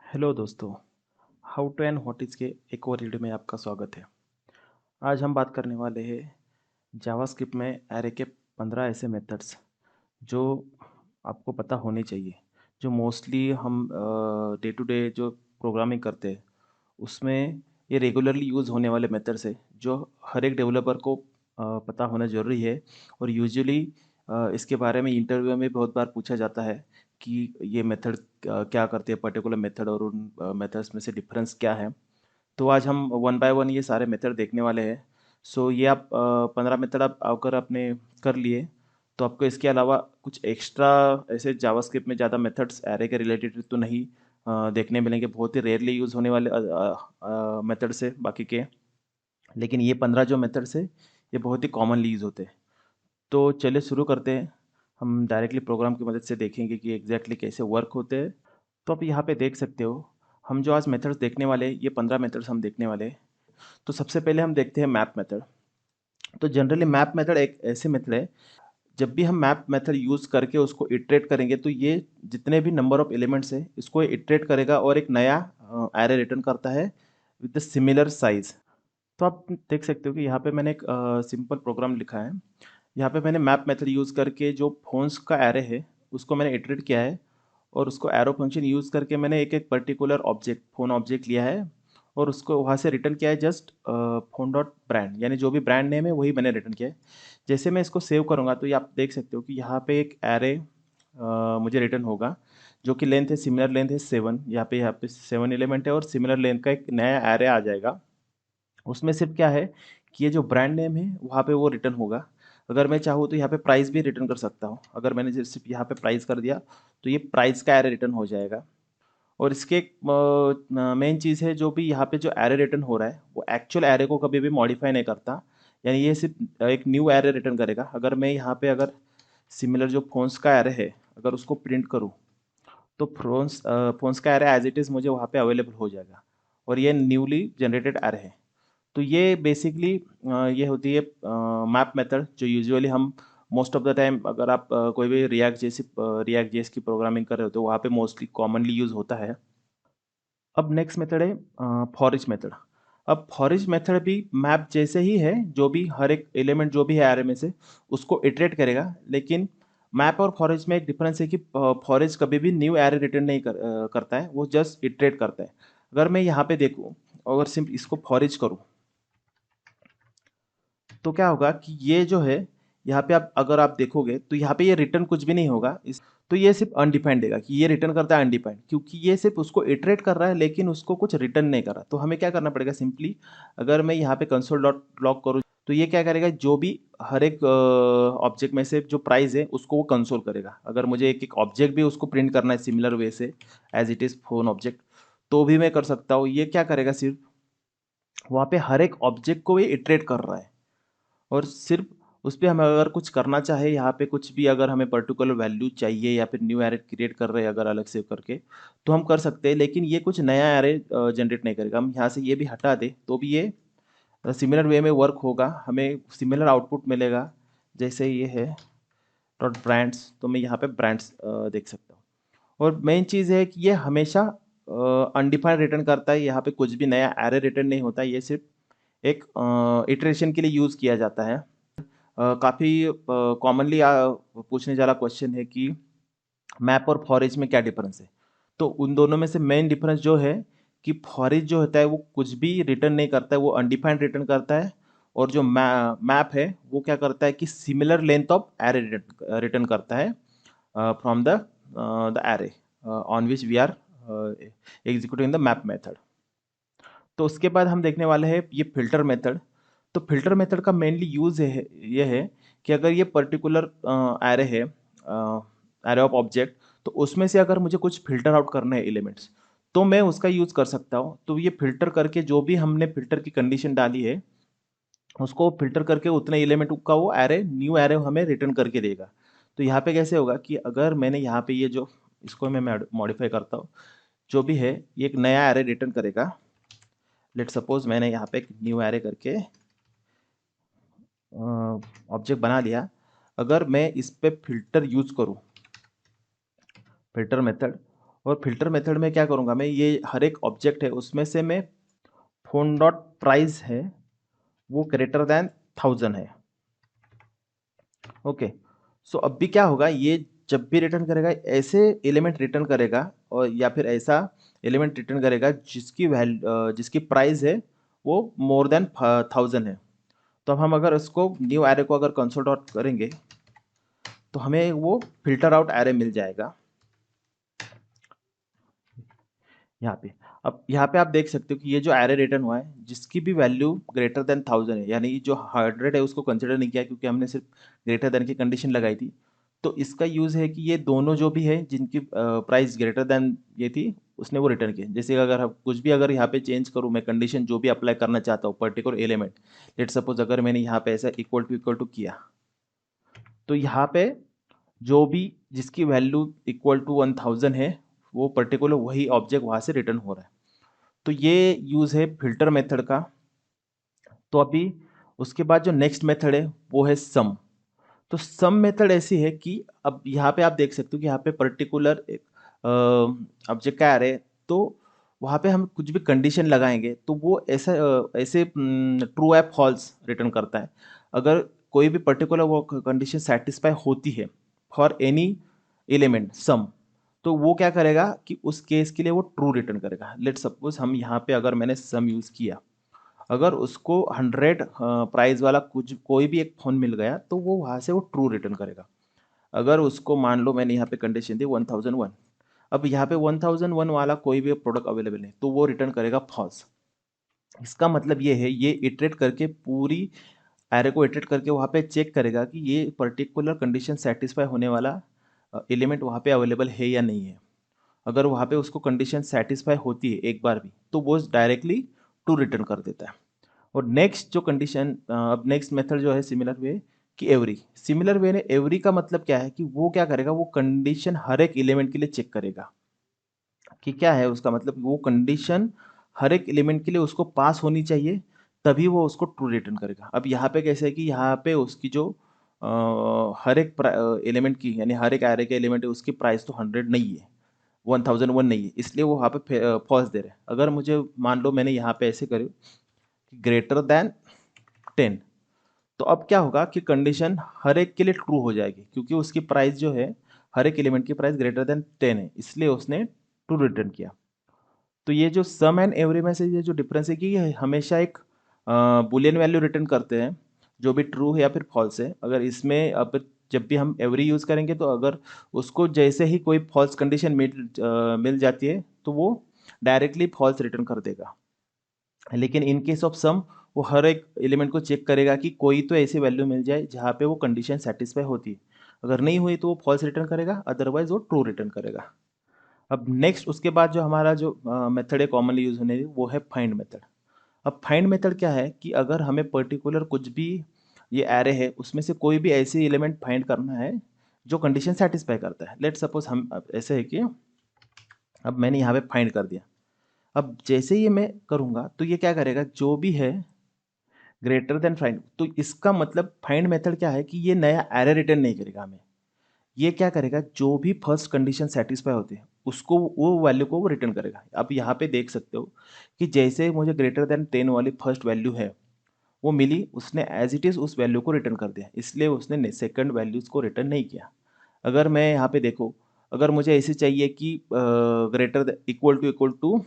Hello दोस्तों, how to and what is के एक और वीडियो में आपका स्वागत है। आज हम बात करने वाले हैं जावास्क्रिप्ट में एरे के 15 ऐसे मेथड्स जो आपको पता होने चाहिए, जो मोस्टली हम डे टू डे जो प्रोग्रामिंग करते हैं उसमें ये रेगुलरली यूज़ होने वाले मेथड्स है जो हर एक डेवलपर को पता होना ज़रूरी है। और यूजुअली इसके बारे में इंटरव्यू में बहुत बार पूछा जाता है कि ये मेथड क्या करते हैं, पर्टिकुलर मेथड और उन मेथड्स में से डिफरेंस क्या है। तो आज हम वन बाय वन ये सारे मेथड देखने वाले हैं। सो ये आप 15 मेथड आप अगर आपने कर लिए तो आपको इसके अलावा कुछ एक्स्ट्रा ऐसे जावास्क्रिप्ट में ज़्यादा मेथड्स एरे के रिलेटेड तो नहीं देखने मिलेंगे। बहुत ही रेयरली यूज़ होने वाले मेथड्स है बाकी के, लेकिन ये 15 जो मेथड्स है ये बहुत ही कॉमनली यूज़ होते हैं। तो चलिए शुरू करते हैं। हम डायरेक्टली प्रोग्राम की मदद से देखेंगे कि एग्जैक्टली कैसे वर्क होते हैं। तो आप यहाँ पे देख सकते हो, हम जो आज मेथड्स देखने वाले हैं ये 15 मेथड्स हम देखने वाले हैं। तो सबसे पहले हम देखते हैं मैप मेथड। तो जनरली मैप मेथड एक ऐसे मेथड है, जब भी हम मैप मेथड यूज़ करके उसको इटरेट करेंगे तो ये जितने भी नंबर ऑफ एलिमेंट्स है इसको इटरेट करेगा और एक नया एरे रिटर्न करता है विद द सिमिलर साइज। तो आप देख सकते हो कि यहाँ पे मैंने एक सिंपल प्रोग्राम लिखा है। यहाँ पे मैंने मैप मेथड यूज़ करके जो फोन्स का एरे है उसको मैंने इटरेट किया है, और उसको एरो फंक्शन यूज़ करके मैंने एक एक पर्टिकुलर ऑब्जेक्ट फोन ऑब्जेक्ट लिया है और उसको वहाँ से रिटर्न किया है जस्ट फोन डॉट ब्रांड, यानी जो भी ब्रांड नेम है वही मैंने रिटर्न किया है। जैसे मैं इसको सेव करूँगा तो ये आप देख सकते हो कि यहाँ पे एक एरे मुझे रिटर्न होगा जो कि लेंथ है, सिमिलर लेंथ है 7। यहाँ पे 7 एलिमेंट है और सिमिलर लेंथ का एक नया एरे आ जाएगा। उसमें सिर्फ क्या है कि ये जो ब्रांड नेम है वहाँ पे वो रिटर्न होगा। अगर मैं चाहूँ तो यहाँ पे प्राइस भी रिटर्न कर सकता हूँ। अगर मैंने सिर्फ यहाँ पे प्राइस कर दिया तो ये प्राइस का एरे रिटर्न हो जाएगा। और इसके एक मेन चीज़ है, जो भी यहाँ पे जो एरे रिटर्न हो रहा है वो एक्चुअल एरे को कभी भी मॉडिफाई नहीं करता, यानी ये सिर्फ एक न्यू एरे रिटर्न करेगा। अगर मैं यहाँ पे अगर सिमिलर जो फोन्स का एरे है अगर उसको प्रिंट करूँ तो फोन्स फोन्स का एरे एज इट इज़ मुझे वहाँ पे अवेलेबल हो जाएगा, और ये न्यूली जनरेटेड एरे है। तो ये बेसिकली ये होती है मैप मेथड, जो यूजुअली हम मोस्ट ऑफ द टाइम अगर आप कोई भी रिएक्ट जेएस की प्रोग्रामिंग कर रहे हो तो वहाँ पे मोस्टली कॉमनली यूज़ होता है। अब नेक्स्ट मेथड है फॉर ईच मेथड। अब फॉर ईच मेथड भी मैप जैसे ही है, जो भी हर एक एलिमेंट जो भी है एरे में से उसको इटरेट करेगा। लेकिन मैप और फॉर ईच में एक डिफरेंस है कि फॉर ईच कभी भी न्यू एरे रिटर्न नहीं करता है, वो जस्ट इटरेट करता है। अगर मैं यहाँ पे देखूँ, अगर सिर्फ इसको फॉर ईच करूँ तो क्या होगा कि ये जो है यहाँ पे आप अगर आप देखोगे तो यहाँ पे ये रिटर्न कुछ भी नहीं होगा। इस तो ये सिर्फ अनडिफाइंड देगा कि ये रिटर्न करता है अनडिफाइंड, क्योंकि ये सिर्फ उसको इटरेट कर रहा है लेकिन उसको कुछ रिटर्न नहीं कर रहा। तो हमें क्या करना पड़ेगा, सिंपली अगर मैं यहाँ पे कंसोल डॉट लॉग करूँ तो ये क्या करेगा, जो भी हर एक ऑब्जेक्ट में से जो प्राइस है उसको वो कंसोल करेगा। अगर मुझे एक एक ऑब्जेक्ट भी उसको प्रिंट करना है सिमिलर वे से as it is phone object, तो भी मैं कर सकता हूँ। ये क्या करेगा, सिर्फ वहाँ पे हर एक ऑब्जेक्ट को ये इटरेट कर रहा है, और सिर्फ उस पे हम अगर कुछ करना चाहे, यहाँ पे कुछ भी अगर हमें पर्टिकुलर वैल्यू चाहिए या फिर न्यू एरे क्रिएट कर रहे हैं अगर अलग से करके, तो हम कर सकते हैं। लेकिन ये कुछ नया एरे जनरेट नहीं करेगा। हम यहाँ से ये भी हटा दें तो भी ये सिमिलर वे में वर्क होगा, हमें सिमिलर आउटपुट मिलेगा। जैसे ये है डॉट ब्रांड्स, तो मैं यहाँ पे ब्रांड्स देख सकता हूँ। और मेन चीज़ है कि ये हमेशा अनडिफाइंड रिटर्न करता है। यहाँ पे कुछ भी नया एरे रिटर्न नहीं होता, ये सिर्फ एक इटरेशन के लिए यूज़ किया जाता है। काफ़ी कॉमनली पूछने वाला क्वेश्चन है कि मैप और फॉरेज में क्या डिफरेंस है। तो उन दोनों में से मेन डिफरेंस जो है कि फॉरेज जो होता है वो कुछ भी रिटर्न नहीं करता है, वो अनडिफाइंड रिटर्न करता है। और जो मैप है वो क्या करता है कि similar length of array return करता है from the array on which we are executing the map method. तो उसके बाद हम देखने वाले हैं ये फिल्टर मेथड। तो फिल्टर मेथड का मेनली यूज़ है ये है कि अगर ये पर्टिकुलर एरे है, एरे ऑफ ऑब्जेक्ट, तो उसमें से अगर मुझे कुछ फिल्टर आउट करना है एलिमेंट्स, तो मैं उसका यूज़ कर सकता हूँ। तो ये फिल्टर करके जो भी हमने फिल्टर की कंडीशन डाली है उसको फिल्टर करके उतने एलिमेंट का वो एरे न्यू एरे हमें रिटर्न करके देगा। तो यहाँ पे कैसे होगा कि अगर मैंने यहाँ पे ये जो इसको मैं मॉडिफाई करता हूँ, जो भी है ये एक नया एरे रिटर्न करेगा। लेट सपोज मैंने यहाँ पे एक न्यू एरे करके ऑब्जेक्ट बना लिया। अगर मैं इस पे फिल्टर यूज करूँ, फिल्टर मेथड, और फिल्टर मेथड में क्या करूँगा मैं, ये हर एक ऑब्जेक्ट है उसमें से मैं फोन डॉट प्राइस है वो ग्रेटर देन 1000 है। ओके, सो अब भी क्या होगा, ये जब भी रिटर्न करेगा ऐसे एलिमेंट रिटर्न करेगा, और या फिर ऐसा एलिमेंट रिटर्न करेगा जिसकी प्राइस है वो मोर देन 1000 है। तो अब हम अगर इसको न्यू एरे को अगर कंसोल डॉट करेंगे तो हमें वो फिल्टर आउट एरे मिल जाएगा यहाँ पे। अब यहाँ पे आप देख सकते हो कि ये जो एरे रिटर्न हुआ है जिसकी भी वैल्यू ग्रेटर देन 1000 है, यानी जो 100 है उसको कंसिडर नहीं किया क्योंकि हमने सिर्फ ग्रेटर देन की कंडीशन लगाई थी। तो इसका यूज़ है कि ये दोनों जो भी है जिनकी प्राइस ग्रेटर देन ये थी उसने वो रिटर्न किया। जैसे अगर हम कुछ भी अगर यहाँ पे चेंज करूँ, मैं कंडीशन जो भी अप्लाई करना चाहता हूँ पर्टिकुलर एलिमेंट, लेट सपोज अगर मैंने यहाँ पे ऐसा इक्वल टू किया, तो यहाँ पे जो भी जिसकी वैल्यू इक्वल टू 1000 है वो पर्टिकुलर वही ऑब्जेक्ट वहाँ से रिटर्न हो रहा है। तो ये यूज़ है फिल्टर मेथड का। तो अभी उसके बाद जो नेक्स्ट मेथड है वो है सम। तो सम मेथड ऐसी है कि अब यहाँ पे आप देख सकते हो कि यहाँ पे पर्टिकुलर एक ऑब्जेक्ट का एरे, तो वहाँ पे हम कुछ भी कंडीशन लगाएंगे तो वो ऐसे ट्रू या फॉल्स रिटर्न करता है। अगर कोई भी पर्टिकुलर वो कंडीशन सेटिस्फाई होती है फॉर एनी एलिमेंट सम, तो वो क्या करेगा कि उस केस के लिए वो ट्रू रिटर्न करेगा। लेट सपोज हम यहाँ पे अगर मैंने सम यूज़ किया, अगर उसको 100 प्राइस वाला कुछ कोई भी एक फ़ोन मिल गया तो वो वहाँ से वो ट्रू रिटर्न करेगा। अगर उसको मान लो मैंने यहाँ पे कंडीशन दी 1001, अब यहाँ पे 1001 वाला कोई भी प्रोडक्ट अवेलेबल है तो वो रिटर्न करेगा फॉल्स। इसका मतलब ये है, ये इटरेट करके पूरी एरे को इटरेट करके वहाँ पे चेक करेगा कि ये पर्टिकुलर कंडीशन सेटिस्फाई होने वाला एलिमेंट वहाँ पे अवेलेबल है या नहीं है। अगर वहाँ पे उसको कंडीशन सेटिस्फाई होती है एक बार भी तो वो डायरेक्टली ट्रू रिटर्न कर देता है। और नेक्स्ट जो कंडीशन, अब नेक्स्ट मेथड जो है सिमिलर वे कि एवरी। सिमिलर वे ने एवरी का मतलब क्या है कि वो क्या करेगा, वो कंडीशन हर एक एलिमेंट के लिए चेक करेगा कि क्या है उसका मतलब, वो कंडीशन हर एक एलिमेंट के लिए उसको पास होनी चाहिए तभी वो उसको ट्रू रिटर्न करेगा। अब यहाँ पे कैसे है कि यहाँ पे उसकी जो हर एक एलिमेंट की, यानी हर एक एरे के एलिमेंट है उसकी प्राइस तो 100 नहीं है, 1001 नहीं है, इसलिए वो वहाँ पे फॉल्स दे रहे हैं। अगर मुझे मान लो मैंने यहाँ पे ऐसे करूँ कि ग्रेटर देन 10, तो अब क्या होगा कि कंडीशन हर एक के लिए ट्रू हो जाएगी क्योंकि उसकी प्राइस जो है हर एक एलिमेंट की प्राइस ग्रेटर देन 10 है, इसलिए उसने ट्रू रिटर्न किया। तो ये जो सम एंड एवरी में से ये जो डिफरेंस है कि ये हमेशा एक बुलियन वैल्यू रिटर्न करते हैं जो भी ट्रू है या फिर फॉल्स है। अगर इसमें अब जब भी हम एवरी यूज़ करेंगे तो अगर उसको जैसे ही कोई फॉल्स कंडीशन मिल जाती है तो वो डायरेक्टली फॉल्स रिटर्न कर देगा। लेकिन इन केस ऑफ सम वो हर एक एलिमेंट को चेक करेगा कि कोई तो ऐसी वैल्यू मिल जाए जहाँ पे वो कंडीशन सेटिस्फाई होती है। अगर नहीं हुई तो वो फॉल्स रिटर्न करेगा, अदरवाइज वो ट्रू रिटर्न करेगा। अब नेक्स्ट उसके बाद जो हमारा जो मेथड है कॉमनली यूज होने वो है फाइंड मेथड। अब फाइंड मेथड क्या है कि अगर हमें पर्टिकुलर कुछ भी ये एरे है उसमें से कोई भी ऐसी एलिमेंट फाइंड करना है जो कंडीशन सेटिस्फाई करता है। लेट सपोज हम अब ऐसे है कि अब मैंने यहाँ पे फाइंड कर दिया। अब जैसे ही मैं करूँगा तो ये क्या करेगा, जो भी है ग्रेटर देन फाइंड, तो इसका मतलब फाइंड मेथड क्या है कि ये नया एरे रिटर्न नहीं करेगा हमें। ये क्या करेगा, जो भी फर्स्ट कंडीशन सेटिस्फाई होती है उसको वो वैल्यू को वो रिटर्न करेगा। आप यहाँ पे देख सकते हो कि जैसे मुझे ग्रेटर देन 10 वाली फर्स्ट वैल्यू है वो मिली, उसने एज इट इज़ उस वैल्यू को रिटर्न कर दिया, इसलिए उसने सेकंड वैल्यूज को रिटर्न नहीं किया। अगर मैं यहाँ पे देखो, अगर मुझे ऐसे चाहिए कि greater equal to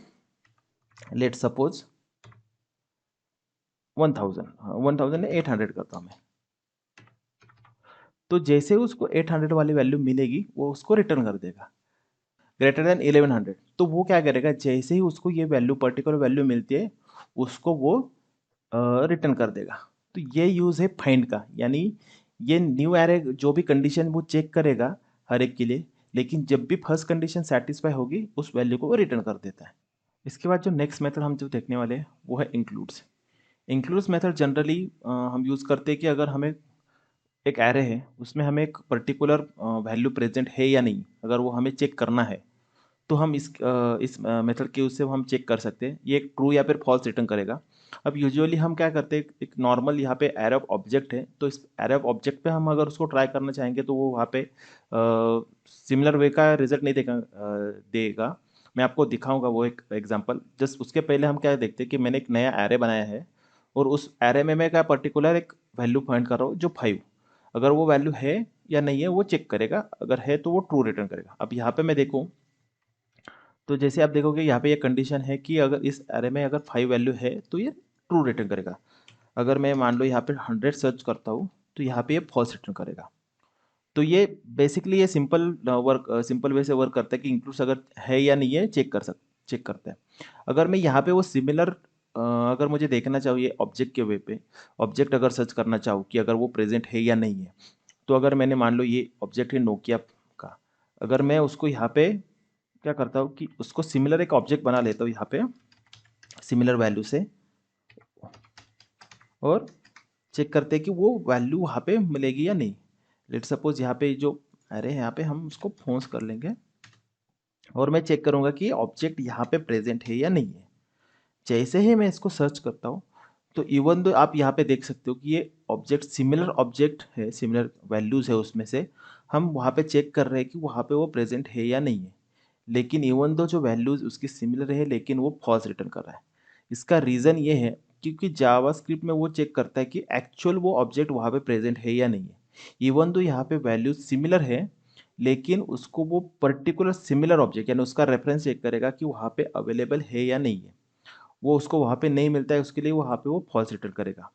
let suppose 1000, 1800 करता हूँ मैं, तो जैसे उसको 800 वाली वैल्यू मिलेगी वो उसको रिटर्न कर देगा। ग्रेटर देन 1100, तो वो क्या करेगा, जैसे ही उसको ये वैल्यू पर्टिकुलर वैल्यू मिलती है उसको वो रिटर्न कर देगा। तो ये यूज़ है फाइंड का, यानी ये न्यू एरे जो भी कंडीशन वो चेक करेगा हर एक के लिए, लेकिन जब भी फर्स्ट कंडीशन सेटिस्फाई होगी उस वैल्यू को वो रिटर्न कर देता है। इसके बाद जो नेक्स्ट मेथड हम जो देखने वाले हैं वो है इंक्लूड्स। इंक्लूड्स मेथड जनरली हम यूज़ करते हैं कि अगर हमें एक एरे है उसमें हमें एक पर्टिकुलर वैल्यू प्रेजेंट है या नहीं, अगर वो हमें चेक करना है तो हम इस मेथड के उससे हम चेक कर सकते हैं ये एक ट्रू या फिर फॉल्स रिटर्न करेगा। अब यूजुअली हम क्या करते हैं, एक नॉर्मल यहाँ पे एरे ऑफ ऑब्जेक्ट है, तो इस एरे ऑफ ऑब्जेक्ट पे हम अगर उसको ट्राई करना चाहेंगे तो वो वहाँ पे सिमिलर वे का रिजल्ट नहीं देगा। मैं आपको दिखाऊंगा वो एक एग्जांपल। जस्ट उसके पहले हम क्या देखते हैं कि मैंने एक नया एरे बनाया है, और उस एरे में मैं क्या पर्टिकुलर एक वैल्यू फाइंड कर रहा हूँ जो 5। अगर वो वैल्यू है या नहीं है वो चेक करेगा, अगर है तो वो ट्रू रिटर्न करेगा। अब यहाँ पे मैं देखूँ तो जैसे आप देखोगे यहाँ पे ये कंडीशन है कि अगर इस एरे में अगर 5 वैल्यू है तो ये ट्रू रिटर्न करेगा। अगर मैं मान लो यहाँ पे 100 सर्च करता हूँ तो यहाँ पे ये फॉल्स रिटर्न करेगा। तो ये बेसिकली ये सिंपल वे से वर्क करता है कि इंक्लूड्स अगर है या नहीं है चेक करता है। अगर मैं यहाँ पे वो सिमिलर अगर मुझे देखना चाहिए ऑब्जेक्ट के वे पे, ऑब्जेक्ट अगर सर्च करना चाहूँ कि अगर वो प्रेजेंट है या नहीं है, तो अगर मैंने मान लो ये ऑब्जेक्ट है नोकिया का, अगर मैं उसको यहाँ पे क्या करता हूँ कि उसको सिमिलर एक ऑब्जेक्ट बना लेता हूँ यहाँ पे सिमिलर वैल्यू से, और चेक करते हैं कि वो वैल्यू वहाँ पे मिलेगी या नहीं। लेट सपोज यहाँ पे जो अरे यहाँ पे हम उसको फोन्स कर लेंगे, और मैं चेक करूंगा कि ऑब्जेक्ट यहाँ पे प्रेजेंट है या नहीं है। जैसे ही मैं इसको सर्च करता हूँ तो इवन दो आप यहाँ पे देख सकते हो कि ये ऑब्जेक्ट है, सिमिलर वैल्यूज है उसमें से, हम वहाँ पे चेक कर रहे हैं कि वहाँ पे वो प्रेजेंट है या नहीं है। लेकिन इवन दो जो वैल्यूज उसकी सिमिलर है लेकिन वो फॉल्स रिटर्न कर रहा है। इसका रीज़न ये है क्योंकि जावास्क्रिप्ट में वो चेक करता है कि एक्चुअल वो ऑब्जेक्ट वहाँ पे प्रेजेंट है या नहीं है। इवन दो यहाँ पे वैल्यूज सिमिलर है, लेकिन उसको वो पर्टिकुलर सिमिलर ऑब्जेक्ट यानी उसका रेफरेंस चेक करेगा कि वहाँ पे अवेलेबल है या नहीं है। वो उसको वहाँ पे नहीं मिलता है, उसके लिए वहाँ पे वो फॉल्स रिटर्न करेगा,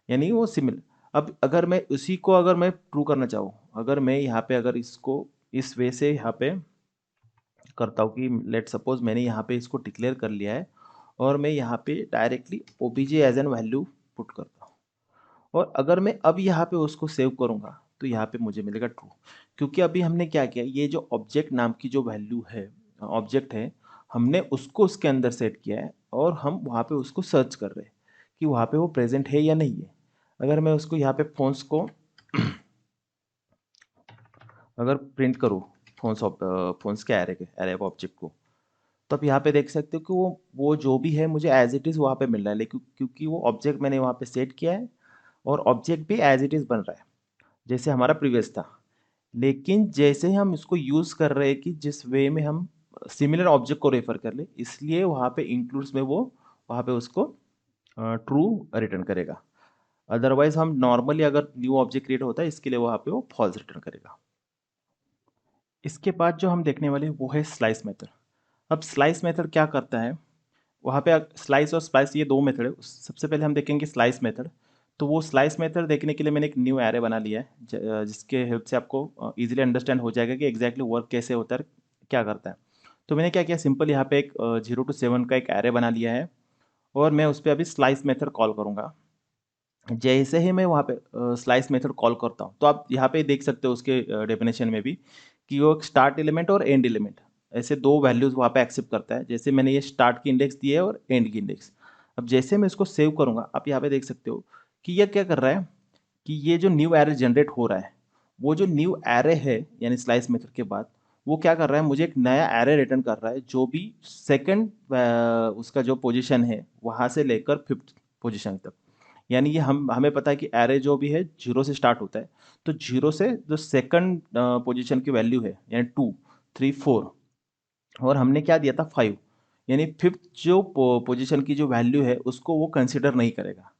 यानी वो सिमिलर। अब अगर मैं उसी को अगर मैं ट्रू करना चाहूँ, अगर मैं यहाँ पे अगर इसको इस वे से यहाँ पे करता हूँ कि लेट सपोज मैंने यहाँ पे इसको डिक्लेयर कर लिया है, और मैं यहाँ पे directly OBJ as an value put करता हूँ, और अगर मैं अब यहाँ पे उसको सेव करूँगा तो यहाँ पे मुझे मिलेगा ट्रू। क्योंकि अभी हमने क्या किया, ये जो ऑब्जेक्ट नाम की जो वैल्यू है, ऑब्जेक्ट है, हमने उसको उसके अंदर सेट किया है, और हम वहाँ पे उसको सर्च कर रहे हैं कि वहाँ पे वो प्रेजेंट है या नहीं है। अगर मैं उसको यहाँ पे फोन्स को अगर प्रिंट करूँ, फोन्स के एरे ऑफ ऑब्जेक्ट को, तो आप यहाँ पे देख सकते हो कि वो जो भी है मुझे एज इट इज़ वहाँ पे मिल रहा है, लेकिन क्योंकि वो ऑब्जेक्ट मैंने वहाँ पे सेट किया है, और ऑब्जेक्ट भी एज इट इज़ बन रहा है जैसे हमारा प्रीवियस था। लेकिन जैसे ही हम इसको यूज़ कर रहे हैं कि जिस वे में हम सिमिलर ऑब्जेक्ट को रेफर कर ले, इसलिए वहाँ पे इंक्लूड्स में वो वहाँ पे उसको ट्रू रिटर्न करेगा। अदरवाइज हम नॉर्मली अगर न्यू ऑब्जेक्ट क्रिएट होता है इसके लिए वहाँ पे वो फॉल्स रिटर्न करेगा। इसके बाद जो हम देखने वाले हैं वो है स्लाइस मेथड। अब स्लाइस मेथड क्या करता है, वहाँ पे स्लाइस और स्पाइस ये दो मेथड है। सबसे पहले हम देखेंगे स्लाइस मेथड। तो वो स्लाइस मेथड देखने के लिए मैंने एक न्यू एरे बना लिया है, जिसके हेल्प से आपको इजीली अंडरस्टैंड हो जाएगा कि एग्जैक्टली वर्क कैसे होता है, क्या करता है। तो मैंने क्या किया, सिंपल यहाँ पे एक 0 to 7 का एक एरे बना लिया है, और मैं उस पर अभी स्लाइस मेथड कॉल करूँगा। जैसे ही मैं वहाँ पे स्लाइस मेथड कॉल करता हूँ तो आप यहाँ पे देख सकते हो उसके डेफिनेशन में भी कि वो एक स्टार्ट एलिमेंट और एंड एलिमेंट, ऐसे दो वैल्यूज वहाँ पे एक्सेप्ट करता है। जैसे मैंने ये स्टार्ट की इंडेक्स दी है और एंड की इंडेक्स। अब जैसे मैं इसको सेव करूँगा, आप यहाँ पे देख सकते हो कि ये क्या कर रहा है कि ये जो न्यू एरे जनरेट हो रहा है, वो जो न्यू एरे है यानी स्लाइस मेथड के बाद, वो क्या कर रहा है, मुझे एक नया एरे रिटर्न कर रहा है जो भी सेकंड उसका जो पोजीशन है वहाँ से लेकर 5th पोजीशन तक। यानी ये हम हमें पता है कि एरे जो भी है 0 से स्टार्ट होता है, तो 0 से जो सेकंड पोजीशन की वैल्यू है यानी 2, 3, 4, और हमने क्या दिया था 5, यानी 5th जो पोजीशन की जो वैल्यू है उसको वो कंसिडर नहीं करेगा।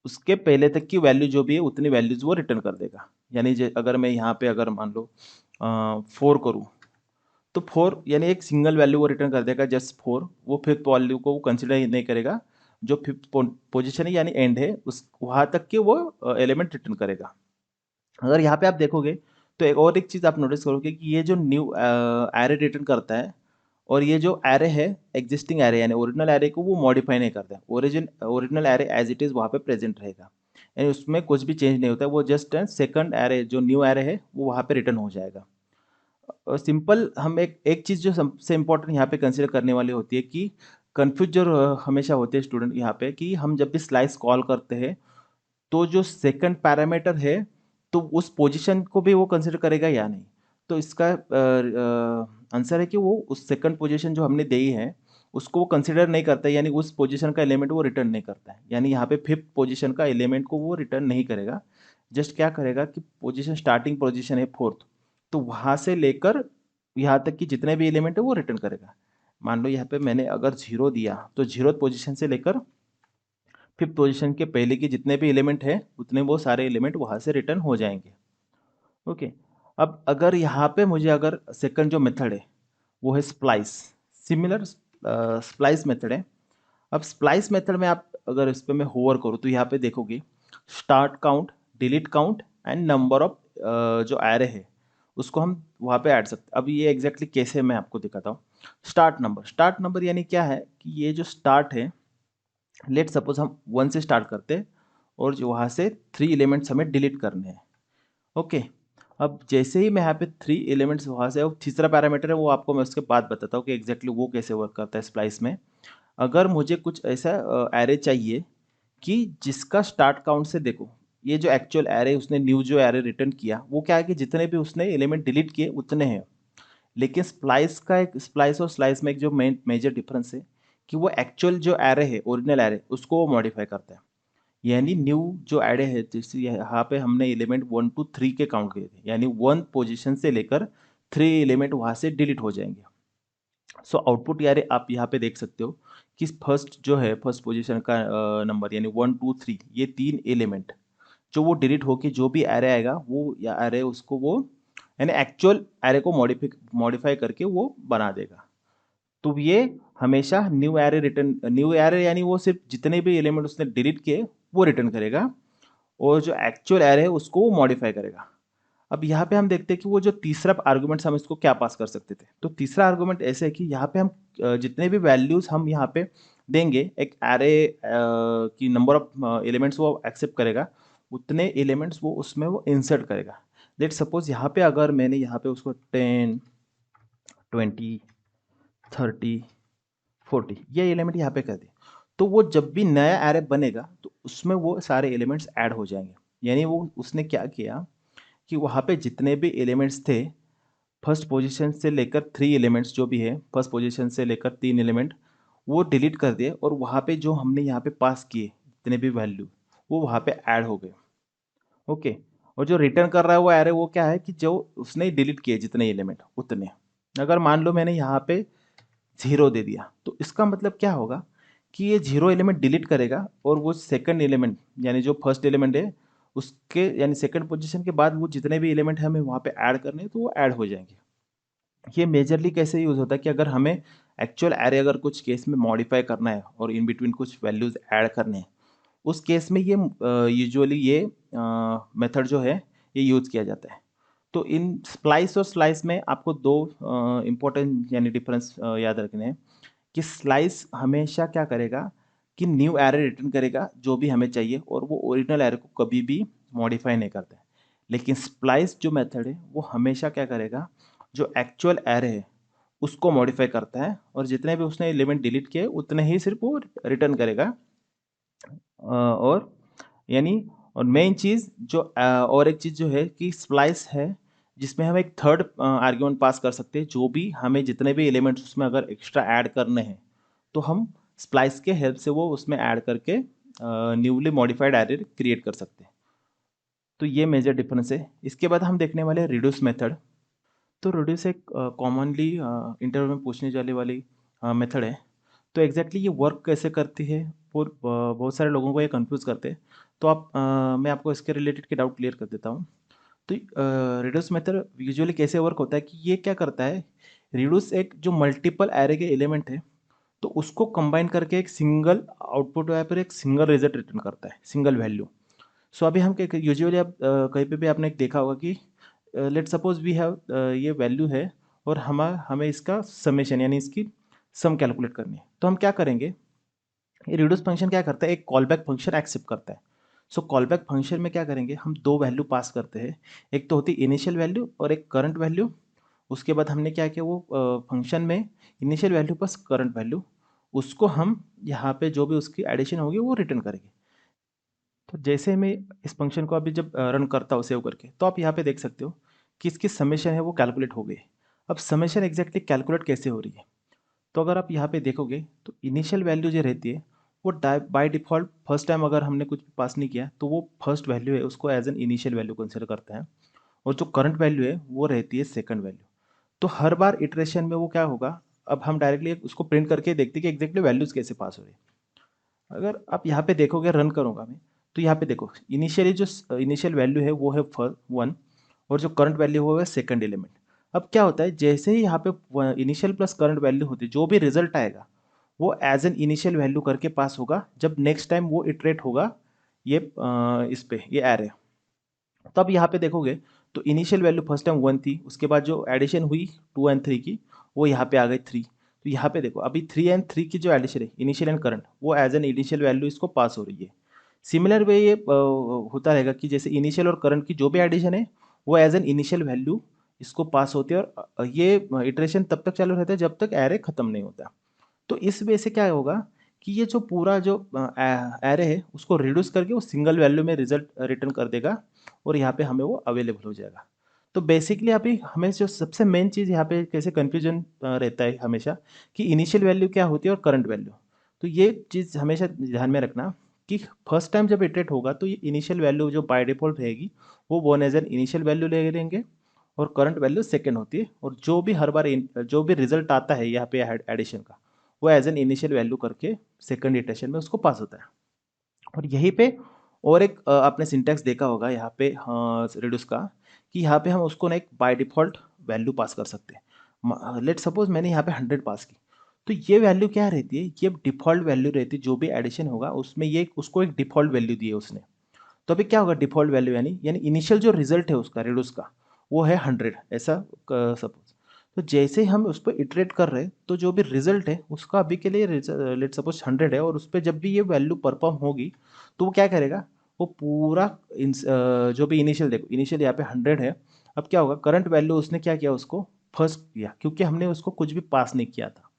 उसके पहले तक की वैल्यू जो भी है उतनी वैल्यूज वो रिटर्न कर देगा। यानी अगर मैं यहाँ पे अगर मान लो 4 करूँ, तो 4 यानी एक सिंगल वैल्यू वो रिटर्न कर देगा, जस्ट 4। वो 5th वैल्यू को वो कंसिडर नहीं करेगा। जो 5th पोजीशन है यानी एंड है उस वहाँ तक के वो एलिमेंट रिटर्न करेगा। अगर यहाँ पे आप देखोगे तो एक चीज़ आप नोटिस करोगे कि ये जो न्यू एरे रिटर्न करता है, और ये जो एरे है एग्जिस्टिंग एरे यानी ओरिजिनल एरे को वो मॉडिफाई नहीं करता है। Original array as it is वहाँ पे प्रेजेंट रहेगा, यानी उसमें कुछ भी चेंज नहीं होता है। वो जस्ट सेकंड एरे जो न्यू एरे है वो वहाँ पे रिटर्न हो जाएगा। सिंपल हम एक चीज़ जो सबसे इम्पोर्टेंट यहाँ पे कंसिडर करने वाली होती है कि कन्फ्यूज जो हमेशा होते हैं स्टूडेंट यहाँ पे, कि हम जब भी स्लाइस कॉल करते हैं तो जो सेकंड पैरामीटर है तो उस पोजीशन को भी वो कंसिडर करेगा या नहीं। तो इसका आंसर है कि वो उस सेकंड पोजीशन जो हमने दी है उसको वो कंसिडर नहीं करता है, यानी उस पोजीशन का एलिमेंट वो रिटर्न नहीं करता है। यानी यहाँ पे फिफ्थ पोजीशन का एलिमेंट को वो रिटर्न नहीं करेगा। जस्ट क्या करेगा कि पोजीशन, स्टार्टिंग पोजीशन है फोर्थ, तो वहाँ से लेकर यहाँ तक कि जितने भी एलिमेंट है वो रिटर्न करेगा। मान लो यहाँ पे मैंने अगर 0 दिया तो 0th पोजीशन से लेकर फिफ्थ पोजीशन के पहले के जितने भी एलिमेंट है उतने वो सारे एलिमेंट वहाँ से रिटर्न हो जाएंगे। ओके। अब अगर यहाँ पे मुझे अगर सेकंड जो मेथड है वो है स्प्लाइस, सिमिलर स्प्लाइस मेथड है। अब स्प्लाइस मेथड में आप अगर इस पे मैं होवर करूँ तो यहाँ पे देखोगे start count, delete count and number of जो एरे है उसको हम वहाँ पे ऐड सकते। अब ये एग्जैक्टली कैसे मैं आपको दिखाता हूँ। स्टार्ट नंबर यानी क्या है कि ये जो स्टार्ट है, लेट सपोज हम 1 से स्टार्ट करते हैं और जो वहाँ से 3 एलिमेंट्स हमें डिलीट करने हैं। ओके। अब जैसे ही मैं यहाँ पे 3 एलिमेंट्स वहाँ से, तीसरा पैरामीटर है वो आपको मैं उसके बाद बताता हूँ कि एग्जैक्टली वो कैसे वर्क करता है स्प्लाइस में। अगर मुझे कुछ ऐसा एरे चाहिए कि जिसका स्टार्ट काउंट से देखो, ये जो एक्चुअल एरे उसने न्यू जो एरे रिटर्न किया वो क्या है कि जितने भी उसने एलिमेंट डिलीट किए उतने हैं। लेकिन स्प्लाइस और स्लाइस में एक जो मेजर डिफरेंस है कि वो एक्चुअल जो एरे है, ओरिजिनल एरे, उसको वो मॉडिफाई करता है। यानी न्यू जो एरे है, जैसे यहाँ पे हमने एलिमेंट 1 to 3 के काउंट किए थे, यानी 1 पोजीशन से लेकर 3 एलिमेंट वहाँ से डिलीट हो जाएंगे। सो आउटपुट यार आप यहाँ पे देख सकते हो कि फर्स्ट जो है, फर्स्ट पोजीशन का नंबर यानी 1 2 3, ये 3 एलिमेंट जो वो डिलीट होके जो भी एरे आएगा वो, या एरे उसको वो यानी एक्चुअल एरे को मॉडिफाई करके वो बना देगा। तो ये हमेशा न्यू एरे यानी वो सिर्फ जितने भी एलिमेंट उसने डिलीट किए वो रिटर्न करेगा, और जो एक्चुअल एरे है उसको वो मॉडिफाई करेगा। अब यहाँ पे हम देखते हैं कि वो जो तीसरा आर्गुमेंट हम इसको क्या पास कर सकते थे। तो तीसरा आर्गुमेंट ऐसे है कि यहाँ पे हम जितने भी वैल्यूज हम यहाँ पे देंगे, एक एरे की नंबर ऑफ एलिमेंट्स वो एक्सेप्ट करेगा, उतने एलिमेंट्स वो उसमें वो इंसर्ट करेगा। लेट सपोज यहाँ पे अगर मैंने यहाँ पे उसको 10 20 30 40 ये एलिमेंट यहाँ पे कर दिए, तो वो जब भी नया एरे बनेगा तो उसमें वो सारे एलिमेंट्स ऐड हो जाएंगे। यानी वो उसने क्या किया कि वहाँ पे जितने भी एलिमेंट्स थे, फर्स्ट पोजीशन से लेकर 3 एलिमेंट्स जो भी है, फर्स्ट पोजीशन से लेकर 3 एलिमेंट वो डिलीट कर दिए, और वहाँ पे जो हमने यहाँ पे पास किए जितने भी वैल्यू वो वहाँ पे ऐड हो गए। ओके। और जो रिटर्न कर रहा है वो एरे वो क्या है कि जो उसने डिलीट किए जितने एलिमेंट उतने। अगर मान लो मैंने यहाँ पे 0 दे दिया तो इसका मतलब क्या होगा कि ये 0 एलिमेंट डिलीट करेगा, और वो सेकंड एलिमेंट यानी जो फर्स्ट एलिमेंट है उसके यानी सेकंड पोजीशन के बाद वो जितने भी एलिमेंट हमें वहाँ पे ऐड करने हैं तो वो ऐड हो जाएंगे। ये मेजरली कैसे यूज़ होता है कि अगर हमें एक्चुअल एरे अगर कुछ केस में मॉडिफाई करना है और इन बिटवीन कुछ वैल्यूज ऐड करने हैं, उस केस में ये यूजुअली ये मेथड जो है ये यूज़ किया जाता है। तो इन स्प्लाइस और स्लाइस में आपको दो इम्पोर्टेंट यानी डिफरेंस याद रखने हैं कि स्लाइस हमेशा क्या करेगा कि न्यू एरे रिटर्न करेगा जो भी हमें चाहिए, और वो ओरिजिनल एरे को कभी भी मॉडिफाई नहीं करता है। लेकिन स्प्लाइस जो मेथड है वो हमेशा क्या करेगा, जो एक्चुअल एरे है उसको मॉडिफाई करता है, और जितने भी उसने एलिमेंट डिलीट किए उतने ही सिर्फ वो रिटर्न करेगा। और यानी और मेन चीज़ जो और एक चीज़ जो है कि स्प्लाइस है जिसमें हम एक थर्ड आर्ग्यूमेंट पास कर सकते हैं, जो भी हमें जितने भी एलिमेंट्स उसमें अगर एक्स्ट्रा ऐड करने हैं तो हम स्प्लाइस के हेल्प से वो उसमें ऐड करके न्यूली मॉडिफाइड एरे क्रिएट कर सकते हैं। तो ये मेजर डिफरेंस है। इसके बाद हम देखने वाले हैं रिड्यूस मेथड। तो रिड्यूस एक कॉमनली इंटरव्यू में पूछने जाने वाली मेथड है। तो एग्जैक्टली ये वर्क कैसे करती है और बहुत सारे लोगों को ये कंफ्यूज करते हैं। तो मैं आपको इसके रिलेटेड के डाउट क्लियर कर देता हूँ। तो रिड्यूस मेथड यूजुअली कैसे वर्क होता है कि ये क्या करता है, रिड्यूस एक जो मल्टीपल एरे के एलिमेंट है तो उसको कंबाइन करके एक सिंगल आउटपुट या फिर एक सिंगल रिजल्ट रिटर्न करता है, सिंगल वैल्यू। सो अभी हम यूजुअली आप कहीं पे भी आपने देखा होगा कि लेट सपोज वी हैव ये वैल्यू है, और हमें इसका समेशन यानी इसकी सम कैलकुलेट करनी है। तो हम क्या करेंगे, ये रिड्यूस फंक्शन क्या करता है, एक कॉल बैक फंक्शन एक्सेप्ट करता है। सो कॉल बैक फंक्शन में क्या करेंगे, हम दो वैल्यू पास करते हैं, एक तो होती है इनिशियल वैल्यू और एक करंट वैल्यू। उसके बाद हमने क्या किया, वो फंक्शन में initial value plus current value, उसको हम यहाँ पे जो भी उसकी एडिशन होगी वो रिटर्न करेंगे। तो जैसे मैं इस फंक्शन को अभी जब रन करता हूँ सेव करके, तो आप यहाँ पे देख सकते हो कि इसकी समेशन है वो कैलकुलेट हो गई। अब समेशन एग्जैक्टली कैलकुलेट कैसे हो रही है, तो अगर आप यहाँ पे देखोगे तो इनिशियल वैल्यू जो रहती है वो बाय डिफ़ॉल्ट फर्स्ट टाइम अगर हमने कुछ पास नहीं किया तो वो फर्स्ट वैल्यू है उसको as an initial value consider करते हैं, और जो करंट वैल्यू है वो रहती है सेकंड वैल्यू। तो हर बार इटरेशन में वो क्या होगा, अब हम डायरेक्टली उसको प्रिंट करके देखते हैं कि एग्जैक्टली वैल्यूज़ कैसे पास हो रही है। अगर आप यहाँ पे देखोगे, रन करूँगा मैं, तो यहाँ पे देखो इनिशियली जो इनिशियल वैल्यू है वो है वन, और जो करंट वैल्यू वो है सेकंड एलिमेंट। अब क्या होता है, जैसे ही यहाँ पे इनिशियल प्लस करंट वैल्यू होती है, जो भी रिजल्ट आएगा वो एज एन इनिशियल वैल्यू करके पास होगा जब नेक्स्ट टाइम वो इटरेट होगा ये इस पे ये एरे। तब यहाँ पे देखोगे तो initial value first time one थी, उसके बाद जो एडिशन हुई टू एंड थ्री की वो यहाँ पे आ गई थ्री। तो यहाँ पे देखो अभी थ्री एंड थ्री की जो एडिशन है इनिशियल एंड करंट वो एज एन इनिशियल वैल्यू इसको पास हो रही है। सिमिलर वे ये होता रहेगा कि जैसे इनिशियल और करंट की जो भी एडिशन है वो एज एन इनिशियल वैल्यू इसको पास होती है, और ये इटरेशन तब तक चालू रहता है जब तक एरे खत्म नहीं होता। तो इस वजह से क्या होगा कि ये जो पूरा जो एरे है उसको रिड्यूस करके वो सिंगल वैल्यू में रिजल्ट रिटर्न कर देगा, और यहाँ पे हमें वो अवेलेबल हो जाएगा। तो बेसिकली अभी हमें जो सबसे मेन चीज़ यहाँ पे कैसे कन्फ्यूजन रहता है हमेशा कि इनिशियल वैल्यू क्या होती है और करंट वैल्यू। तो ये चीज़ हमेशा ध्यान में रखना कि फर्स्ट टाइम जब इटरेट होगा तो ये इनिशियल वैल्यू जो बाय डिफॉल्ट रहेगी वो one as an initial value ले लेंगे, और करंट वैल्यू सेकेंड होती है, और जो भी हर बार जो भी रिजल्ट आता है यहाँ पे एडिशन का वो एज एन इनिशियल वैल्यू करके सेकंड इटरेशन में उसको पास होता है। और यहीं पे और एक आपने सिंटैक्स देखा होगा यहाँ पे रिड्यूस का, कि यहाँ पे हम उसको ना एक बाय डिफ़ॉल्ट वैल्यू पास कर सकते हैं। लेट सपोज मैंने यहाँ पे 100 पास की, तो ये वैल्यू क्या रहती है, ये डिफ़ॉल्ट वैल्यू रहती है, जो भी एडिशन होगा उसमें ये उसको एक डिफ़ॉल्ट वैल्यू दी है उसने। तो अभी क्या होगा डिफ़ॉल्ट वैल्यू यानी यानी इनिशियल जो रिजल्ट है उसका रिड्यूस का वो है 100 ऐसा सपोज। तो जैसे ही हम उस पर इटरेट कर रहे हैं तो जो भी रिजल्ट है उसका अभी के लिए लेट सपोज 100 है, और उस पर जब भी ये वैल्यू परफॉर्म होगी तो वो क्या करेगा, वो पूरा जो भी इनिशियल देखो इनिशियल यहाँ पे 100 है। अब क्या होगा, करंट वैल्यू उसने क्या किया उसको फर्स्ट किया क्योंकि हमने उसको कुछ भी पास नहीं किया था।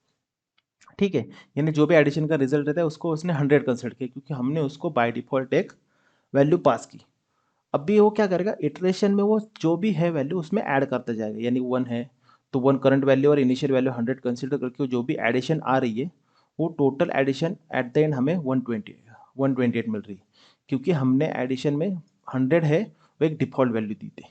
ठीक है, यानी जो भी एडिशन का रिजल्ट रहता है उसको उसने 100 कंसिडर किया क्योंकि हमने उसको बाय डिफॉल्ट एक वैल्यू पास की। अब भी वो क्या करेगा, इटरेशन में वो जो भी है वैल्यू उसमें ऐड करता जाएगा, यानी वन है तो वन करंट वैल्यू और इनिशियल वैल्यू 100 कंसिडर करके जो भी एडिशन आ रही है वो total addition at the end हमें 128 मिल रही है, क्योंकि हमने एडिशन में 100 है वो एक डिफ़ॉल्ट वैल्यू दी थी।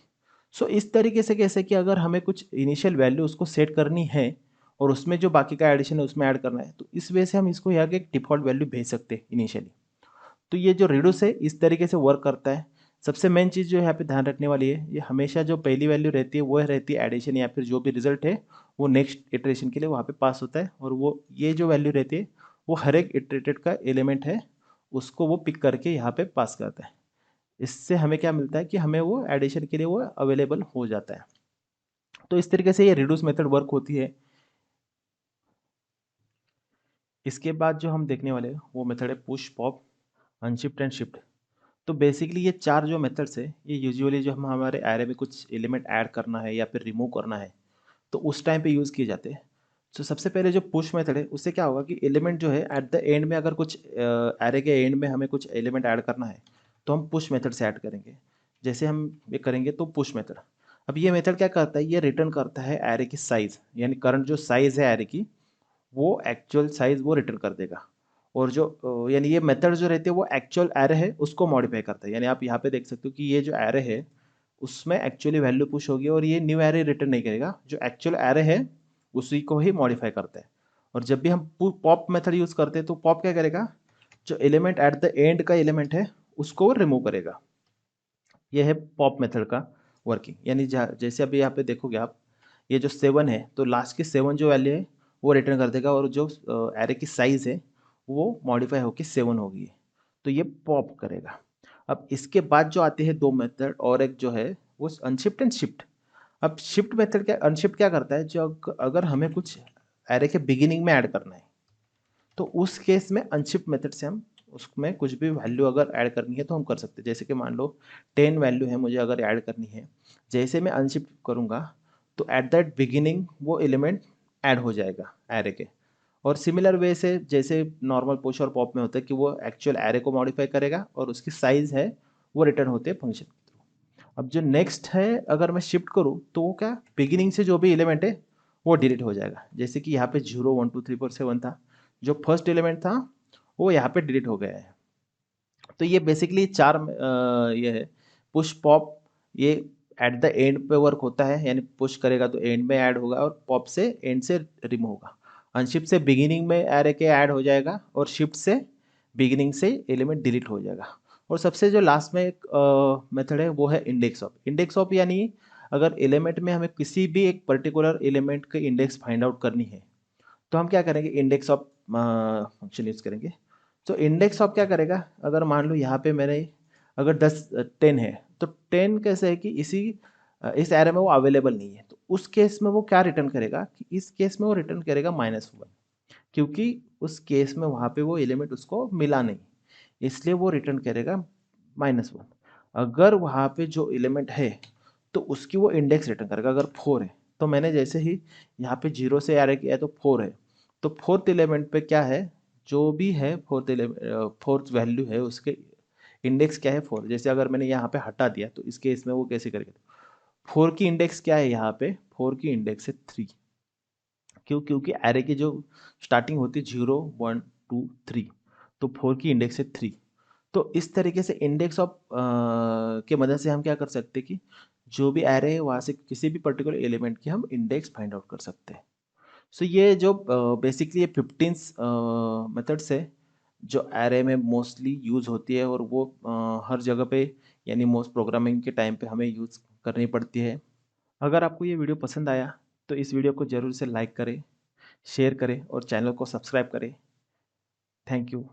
सो इस तरीके से कैसे कि अगर हमें कुछ इनिशियल वैल्यू उसको सेट करनी है और उसमें जो बाकी का एडिशन है उसमें ऐड करना है, तो इस वजह से हम इसको यहाँ के एक डिफ़ॉल्ट वैल्यू भेज सकते हैं इनिशियली। तो ये जो रिड्यूस है इस तरीके से वर्क करता है। सबसे मेन चीज़ जो यहाँ पे ध्यान रखने वाली है, ये हमेशा जो पहली वैल्यू रहती है वो रहती है एडिशन, या फिर जो भी रिजल्ट है वो नेक्स्ट इटरेशन के लिए वहाँ पे पास होता है, और वो ये जो वैल्यू रहती है वो हर एक इटरेटेड का एलिमेंट है उसको वो पिक करके यहाँ पे पास करता है। इससे हमें क्या मिलता है कि हमें वो एडिशन के लिए वो अवेलेबल हो जाता है। तो इस तरीके से ये रिड्यूस मेथड वर्क होती है। इसके बाद जो हम देखने वाले हैं वो मेथड है push pop unshift and shift. तो बेसिकली ये चार जो मेथड्स है ये यूजुअली जो हम हमारे एरे में कुछ एलिमेंट ऐड करना है या फिर रिमूव करना है तो उस टाइम पे यूज़ किए जाते हैं। तो सबसे पहले जो पुश मेथड है उससे क्या होगा कि एलिमेंट जो है एट द एंड में अगर कुछ एरे के एंड में हमें कुछ एलिमेंट ऐड करना है तो हम पुश मेथड से ऐड करेंगे। जैसे हम ये करेंगे तो पुश मेथड, अब ये मेथड क्या करता है, ये रिटर्न करता है एरे की साइज़, यानी करंट जो साइज़ है एरे की वो एक्चुअल साइज वो रिटर्न कर देगा। और जो यानी ये मेथड जो रहती है वो एक्चुअल एरे है उसको मॉडिफाई करता है, यानी आप यहाँ पे देख सकते हो कि ये जो एरे है उसमें एक्चुअली वैल्यू पुश होगी और ये न्यू एरे रिटर्न नहीं करेगा, जो एक्चुअल एरे है उसी को ही मॉडिफाई करता है। और जब भी हम पॉप मेथड यूज़ करते हैं तो पॉप क्या करेगा, जो एलिमेंट एट द एंड का एलिमेंट है उसको रिमूव करेगा। ये है पॉप मेथड का वर्किंग, यानी जैसे अभी यहाँ पे देखोगे आप ये जो 7 है तो लास्ट की 7 जो वैल्यू है वो रिटर्न कर देगा, और जो एरे की साइज़ है वो मॉडिफाई होकर 7 होगी, तो ये पॉप करेगा। अब इसके बाद जो आते हैं दो मेथड और एक जो है वो अनशिफ्ट एंड शिफ्ट। अब शिफ्ट मेथड क्या, अनशिफ्ट क्या करता है, जो अगर हमें कुछ एरे के बिगिनिंग में ऐड करना है तो उस केस में अनशिफ्ट मेथड से हम उसमें कुछ भी वैल्यू अगर ऐड करनी है तो हम कर सकते हैं। जैसे कि मान लो 10 वैल्यू है मुझे अगर ऐड करनी है, जैसे मैं अनशिफ्ट करूँगा तो एट दैट बिगिनिंग वो एलिमेंट ऐड हो जाएगा एरे के। और सिमिलर वे से जैसे नॉर्मल पुश और पॉप में होता है कि वो एक्चुअल एरे को मॉडिफाई करेगा और उसकी साइज़ है वो रिटर्न होते हैं फंक्शन के थ्रू। अब जो नेक्स्ट है अगर मैं शिफ्ट करूँ तो वो क्या, बिगिनिंग से जो भी एलिमेंट है वो डिलीट हो जाएगा। जैसे कि यहाँ पे 0 1 2 3 4 7 था, जो फर्स्ट एलिमेंट था वो यहाँ पे डिलीट हो गया है। तो ये बेसिकली चार ये है पुश पॉप, ये एट द एंड पे वर्क होता है, यानी पुश करेगा तो एंड में ऐड होगा और पॉप से एंड से रिमूव होगा। अनशिफ्ट से बिगिनिंग में एरे के ऐड हो जाएगा और शिफ्ट से बिगिनिंग से एलिमेंट डिलीट हो जाएगा। और सबसे जो लास्ट में एक मेथड है वो है इंडेक्स ऑफ। इंडेक्स ऑफ यानी अगर एलिमेंट में हमें किसी भी एक पर्टिकुलर एलिमेंट के इंडेक्स फाइंड आउट करनी है तो हम क्या करेंगे, इंडेक्स ऑफ फंक्शन यूज करेंगे। तो इंडेक्स ऑफ क्या करेगा, अगर मान लो यहाँ पे मेरे अगर 10 है तो 10 कैसे है कि इस एरे में वो अवेलेबल नहीं है, तो उस केस में वो क्या रिटर्न करेगा कि इस केस में वो रिटर्न करेगा -1, क्योंकि उस केस में वहाँ पे वो एलिमेंट उसको मिला नहीं, इसलिए वो रिटर्न करेगा -1। अगर वहाँ पे जो एलिमेंट है तो उसकी वो इंडेक्स रिटर्न करेगा। अगर 4 है तो मैंने जैसे ही यहाँ पे 0 से एरे किया है तो 4 है, तो फोर्थ एलिमेंट पे क्या है, जो भी है फोर्थ वैल्यू है उसके इंडेक्स क्या है 4। जैसे अगर मैंने यहाँ पे हटा दिया तो इस केस में वो कैसे करेगा, 4 की इंडेक्स क्या है, यहाँ पे 4 की इंडेक्स है 3। क्यों, क्योंकि एरे की जो स्टार्टिंग होती है 0 1 2 3, तो 4 की इंडेक्स है 3। तो इस तरीके से इंडेक्स ऑफ के मदद से हम क्या कर सकते हैं कि जो भी एरे है वहाँ से किसी भी पर्टिकुलर एलिमेंट की हम इंडेक्स फाइंड आउट कर सकते हैं। सो ये जो बेसिकली ये 15 मेथड्स है जो एरे में मोस्टली यूज़ होती है और वो हर जगह पे यानी मोस्ट प्रोग्रामिंग के टाइम पे हमें यूज़ करनी पड़ती है। अगर आपको ये वीडियो पसंद आया तो इस वीडियो को ज़रूर से लाइक करें, शेयर करें और चैनल को सब्सक्राइब करें। Thank you.